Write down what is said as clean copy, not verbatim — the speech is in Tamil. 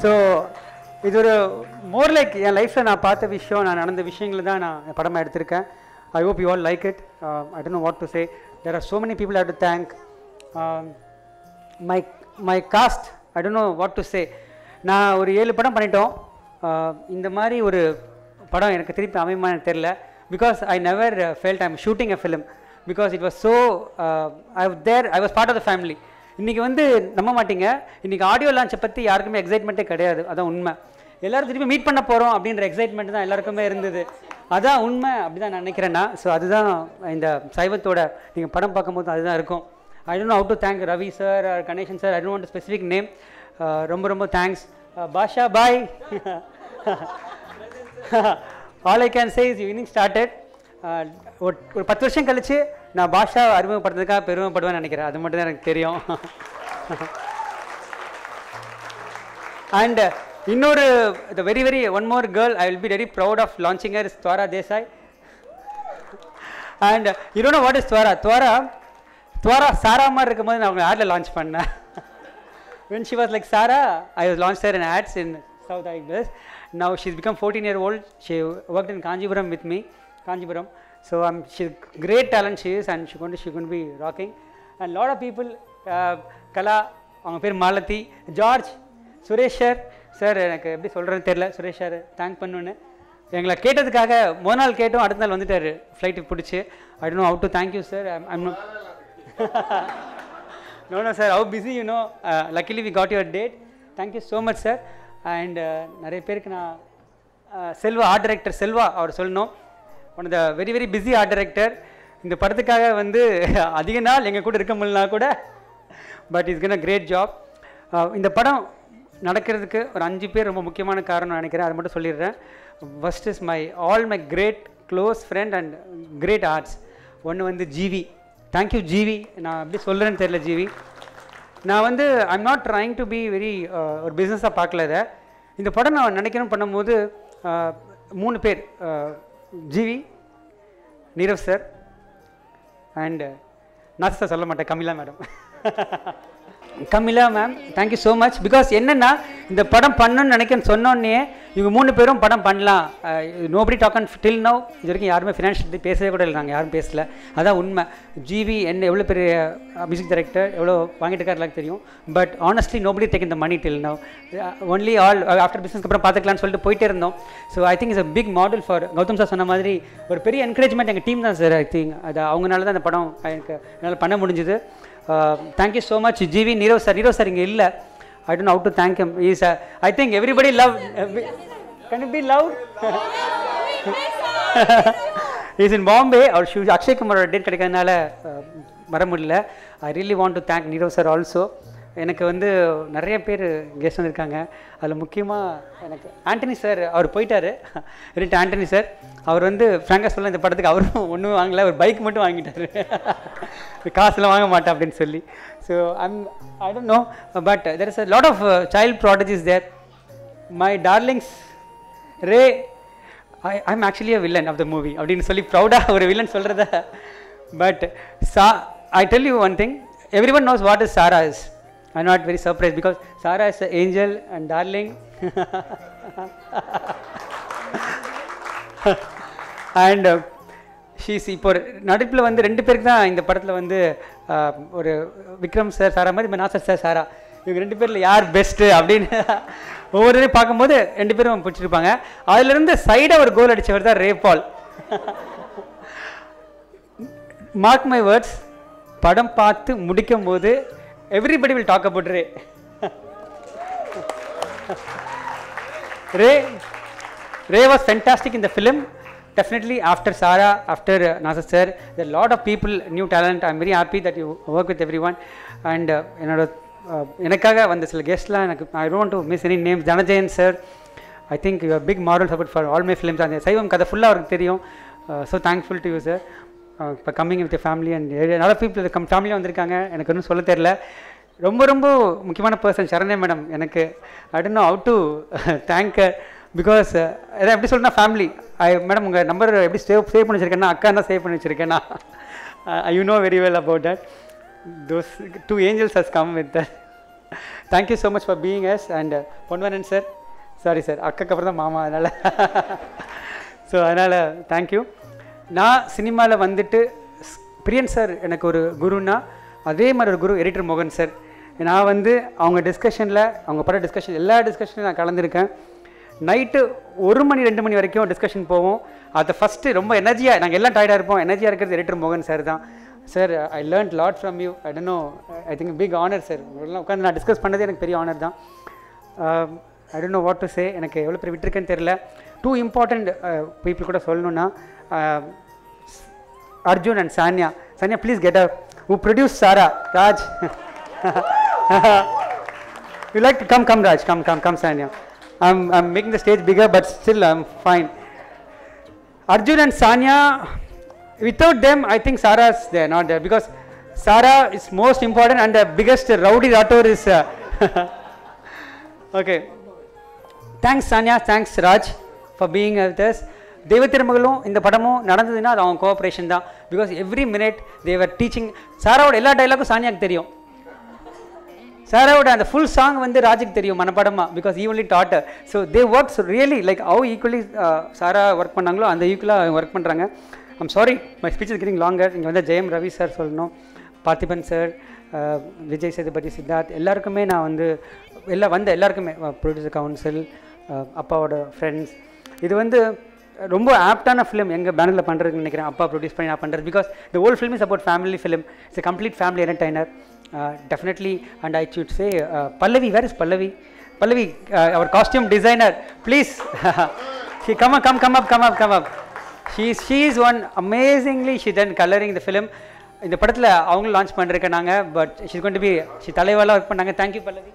ஸோ இது ஒரு மோர் லைக் என் லைஃப்பில் நான் பார்த்த விஷயம், நான் நடந்த விஷயங்களை தான் நான் படமாக எடுத்திருக்கேன். I hope you all like it. I don't know what to say. There are so many people I have to thank. My cast, I don't know what to say. நான் ஒரு 7 படம் பண்ணிட்டோம். இந்த மாதிரி ஒரு படம் எனக்கு திருப்பி அமையுமா எனக்கு தெரில. Because I never felt I am shooting a film. Because it was so I was part of the family. இன்றைக்கி வந்து நம்ப மாட்டீங்க, இன்றைக்கி ஆடியோ லான்ச்சை பற்றி யாருக்குமே எக்ஸைட்மெண்ட்டே கிடையாது. அதான் உண்மை. எல்லோரும் திருப்பி மீட் பண்ண போகிறோம் அப்படின்ற எக்ஸைட்மெண்ட் தான் எல்லாருக்குமே இருந்தது. அதான் உண்மை, அப்படி தான் நான் நினைக்கிறேன்னா. ஸோ அதுதான் இந்த சைவத்தோட நீங்கள் படம் பார்க்கும்போது அதுதான் இருக்கும். I don't know how to thank Ravi sir or Ganesan sir. I don't want specific name. ரொம்ப ரொம்ப thanks. Basha bhai. All I can say is evening started. ஒரு 10 வருஷம் கழிச்சு நான் பாஷா அறிமுகப்படுறதுக்காக பெருமைப்படுவேன்னு நினைக்கிறேன். அது மட்டும் தான் எனக்கு தெரியும். அண்ட் இன்னொரு very one more girl I will be very proud of launching her is Dhuvara Desai. And you don't know what is Dhuvara Sara மாதிரி இருக்கும்போது நான் அவங்க ஆடில் லான்ச் பண்ணேன். when she was like Sara, I was launched her in ads in South Asia. Now she's become 14-year-old. She worked in Kanjipuram with me. Kanjipuram. So she's great talent she is, and she's going to be rocking. And lot of people, Kala, அவங்க பேர் மாலதி, ஜார்ஜ், சுரேஷ் சார் எனக்கு எப்படி சொல்கிறேன்னு தெரில. சுரேஷ் சார் தேங்க் பண்ணுன்னு எங்களை கேட்டதுக்காக முதல் நாள் கேட்டோம், அடுத்த நாள் வந்துட்டார் ஃப்ளைட்டு பிடிச்சி. ஐ don't know how to thank you sir. I'm no sir, how busy you know. Luckily we got your date. Thank you so much sir. And நிறைய பேருக்கு நான் செல்வா ஆர்ட் டைரக்டர் செல்வா அவர் சொல்லணும். One of the very busy art director. இந்த படத்துக்காக வந்து அதிக நாள் எங்கள் கூட இருக்க முடியலனா கூட but is gun a great job. இந்த படம் நடக்கிறதுக்கு ஒரு 5 பேர் ரொம்ப முக்கியமான காரணம் நினைக்கிறேன். அதை மட்டும் சொல்லிடுறேன். First is all my great close friend and great arts. ஒன்று வந்து ஜிவி. Thank you GV. நான் எப்படி சொல்கிறேன்னு தெரியல ஜிவி. நான் வந்து I'm not trying to be very ஒரு பிஸ்னஸாக பார்க்கல இதை. இந்த படம் நான் நினைக்கணும் பண்ணும்போது 3 பேர், ஜிவி, நீரவ் சார் அண்ட் நான் சார் சொல்ல மாட்டேன், Camilla madam. Camilla ma'am thank you so much. Because என்னென்னா இந்த படம் பண்ணணும்னு நினைக்கிறேன்னு சொன்னோன்னே இவங்க 3 பேரும் படம் பண்ணலாம். Nobody talk and till now இது வரைக்கும் யாருமே ஃபினான்ஷியல் பேசவே கூட இல்லை. நாங்கள் யாரும் பேசல. அதான் உண்மை. ஜிவி என்ன எவ்வளோ பெரிய மியூசிக் டைரக்டர், எவ்வளோ வாங்கிட்டு இருக்காரு தெரியும். பட் ஆனஸ்ட்லி நோபடி டேக் இந்த money till now. Only all after பிஸ்னஸ்க்கு அப்புறம் பார்த்துக்கலான்னு சொல்லிட்டு போயிட்டே இருந்தோம். So I think is a big model for Gautham sir சொன்ன மாதிரி ஒரு பெரிய என்கரேஜ்மெண்ட் எங்கள் டீம் தான் சார். ஐ திங்க் அது அவங்களால தான் அந்த படம் எனக்கு என்னால் பண்ண முடிஞ்சுது. Thank you so much GV. Nirav sir இங்கே இல்லை. I don't know how to thank him. He's I think everybody love. Can it be loud? He's in Bombay. Our Akshay Kumar date கிடைக்கிறதுனால வர முடியல. I really want to thank Neerav sir also. எனக்கு வந்து நிறைய பேர் கெஸ்ட் வந்திருக்காங்க. அதில் முக்கியமாக எனக்கு ஆண்டனி சார் அவர் போயிட்டார். ஆண்டனி சார் அவர் வந்து ஃப்ராங்காக சொல்ல இந்த படத்துக்கு அவரும் ஒன்றும் வாங்கலை, ஒரு பைக் மட்டும் வாங்கிட்டார். காசுலாம் வாங்க மாட்டேன் அப்படின்னு சொல்லி. So I don't know, but there is a lot of child prodigies there. My darlings, Ray, I'm actually a villain of the movie அப்படின்னு சொல்லி ப்ரௌடாக ஒரு வில்லன் சொல்கிறத. But I tell you one thing, everyone knows what is Sara is. I'm not very surprised because Sara is an angel and darling. And she's இப்போ நடிப்பில் வந்து 2 பேருக்கு தான் இந்த படத்தில் வந்து ஒரு விக்ரம் சார் சாரா மாதிரி நாசர் சார் சாரா இவங்க 2 பேரில் யார் பெஸ்ட்டு அப்படின்னு ஒவ்வொரு பார்க்கும்போது 2 பேரும் பிடிச்சிருப்பாங்க. அதுலேருந்து சைடாக ஒரு கோல் அடித்தவர் தான் ரே பால். மார்க் மை வேர்ட்ஸ், படம் பார்த்து முடிக்கும் போது everybody will talk about Ray. Ray was fantastic in the film. Definitely after Sara, after Nasir sir, there are a lot of people, new talent. I'm very happy that you work with everyone. And எனக்காக வந்த சில கெஸ்ட்லாம் எனக்கு I don't want to miss any names. Dhanajayan sir, I think you are a big moral support for all my films. And சைவம் கதை ஃபுல்லாக அவருக்கு தெரியும். So thankful to you sir. இப்போ கம்மிங் வித் ஃபேமிலி அண்ட் நிறைய பீப்புள் ஃபேமிலியாக வந்திருக்காங்க. எனக்கு ஒன்றும் சொல்ல தெரில. ரொம்ப முக்கியமான பர்சன் சரண்யா மேடம். எனக்கு I don't know how to thank because எதாவது எப்படி சொல்லுன்னா ஃபேமிலி. மேடம் உங்கள் நம்பர் எப்படி சேவ் பண்ணி வச்சுருக்கேன்னா அக்கா தான் சேவ் பண்ணி வச்சுருக்கேன்னா you know very well about that. Those 2 angels has come with that. Thank you so much for being S and Ponvannan sir, sorry sir, அக்காக்கு அப்புறம் தான் மாமா, அதனால் ஸோ அதனால் தேங்க்யூ. நான் சினிமாவில் வந்துட்டு பிரியன் சார் எனக்கு ஒரு குருன்னா அதே மாதிரி ஒரு குரு எடிட்டர் மோகன் சார். நான் வந்து அவங்க டிஸ்கஷனில், அவங்க பட டிஸ்கஷன், எல்லா டிஸ்கஷன்லையும் நான் கலந்துருக்கேன். நைட்டு 1 மணி 2 மணி வரைக்கும் டிஸ்கஷன் போவோம். அதை ஃபஸ்ட்டு ரொம்ப எனர்ஜியாக, நாங்கள் எல்லாம் டயர்டாக இருப்போம், எனர்ஜியாக இருக்கிறது எடிட்டர் மோகன் சார் தான். Sir I learnt lot from you, I don't know, I think big honour sir. உங்களெல்லாம் உட்காந்து நான் டிஸ்கஸ் பண்ணதே எனக்கு பெரிய ஆனர் தான். I don't know what to say, எனக்கு எவ்வளோ பேர் விட்டுருக்கேன்னு தெரில. 2 இம்பார்ட்டண்ட் பீப்புள் கூட சொல்லணுன்னா Arjun and Sania. Sania please get up. Who produced Sara? Raj. You like to come Raj, come Sanya. I'm making the stage bigger, but still I'm fine. Arjun and Sanya, without them I think Sara's there, not there, because Sara is most important and the biggest rowdy Rator is okay. Thanks Sanya, thanks Raj for being with us. தெய்வத்திருமகளும் இந்த படமும் நடந்ததுன்னா அது அவங்க கோஆப்ரேஷன் தான். Because every minute they were teaching. சாராவோட எல்லா டைலாக்கும் சானியாவுக்கு தெரியும். சாராவோட அந்த ஃபுல் சாங் வந்து ராஜுக்கு தெரியும் மனப்படமாக, because he only daughter. So they works really like how equally Sara work பண்ணாங்களோ அந்த ஈக்குவலாக ஒர்க் பண்ணுறாங்க. I'm sorry my speech is getting longer. இங்கே வந்து ஜெயம் ரவி சார் சொல்லணும், பார்த்திபன் சார், விஜய் சேதுபதி, சித்தார்த், எல்லாருக்குமே நான் வந்து எல்லாருக்குமே ப்ரொடியூசர் கவுன்சில், அப்பாவோட ஃப்ரெண்ட்ஸ். இது வந்து ரொம்ப ஆப்டான ஃபிலிம் எங்கள் பேனரில் பண்ணுறதுன்னு நினைக்கிறேன். அப்பா ப்ரொடியூஸ் பண்ணி நான் பண்ணுறது. Because the whole film is about family film. It's a complete family entertainer. Definitely, and I should say Pallavi, where is Pallavi? Pallavi, our costume designer, please. She come up. She is one amazingly, she done coloring the film. இந்த படத்தில் அவங்களும் லான்ச் பண்ணிருக்கேன் நாங்கள். But she's going to be, she தலைவாலாம் ஒர்க் பண்ணாங்க. Thank you Pallavi.